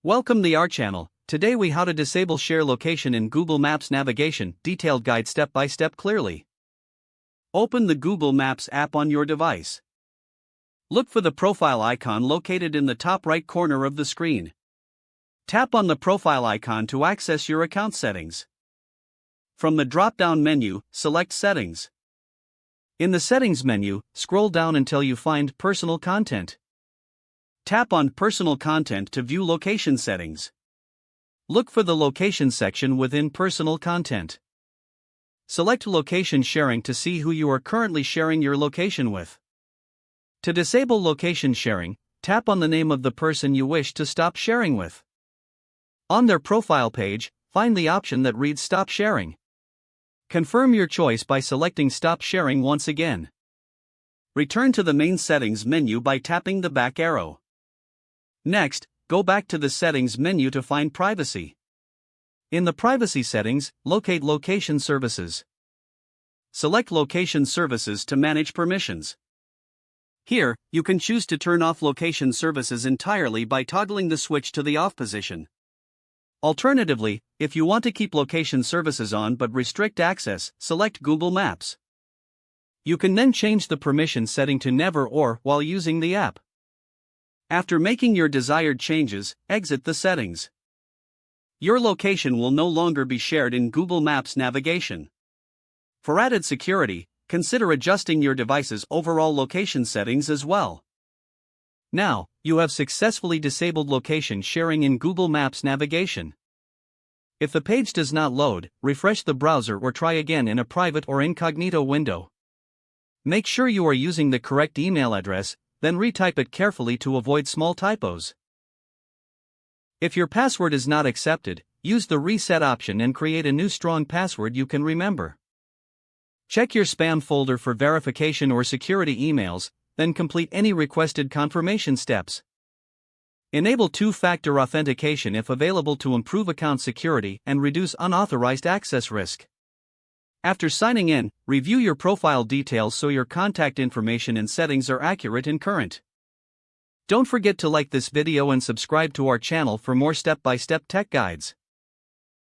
Welcome to our channel. Today we how to disable share location in Google Maps navigation, detailed guide step by step clearly. Open the Google Maps app on your device. Look for the profile icon located in the top right corner of the screen. Tap on the profile icon to access your account settings. From the drop-down menu, select Settings. In the Settings menu, scroll down until you find Personal Content. Tap on Personal Content to view location settings. Look for the Location section within Personal Content. Select Location Sharing to see who you are currently sharing your location with. To disable location sharing, tap on the name of the person you wish to stop sharing with. On their profile page, find the option that reads Stop Sharing. Confirm your choice by selecting Stop Sharing once again. Return to the main settings menu by tapping the back arrow. Next, go back to the Settings menu to find Privacy. In the Privacy settings, locate Location Services. Select Location Services to manage permissions. Here, you can choose to turn off location services entirely by toggling the switch to the off position. Alternatively, if you want to keep location services on but restrict access, select Google Maps. You can then change the permission setting to Never or while using the app. After making your desired changes, exit the settings. Your location will no longer be shared in Google Maps navigation. For added security, consider adjusting your device's overall location settings as well. Now, you have successfully disabled location sharing in Google Maps navigation. If the page does not load, refresh the browser or try again in a private or incognito window. Make sure you are using the correct email address, then retype it carefully to avoid small typos. If your password is not accepted, use the reset option and create a new strong password you can remember. Check your spam folder for verification or security emails, then complete any requested confirmation steps. Enable two-factor authentication if available to improve account security and reduce unauthorized access risk. After signing in, review your profile details so your contact information and settings are accurate and current. Don't forget to like this video and subscribe to our channel for more step-by-step tech guides.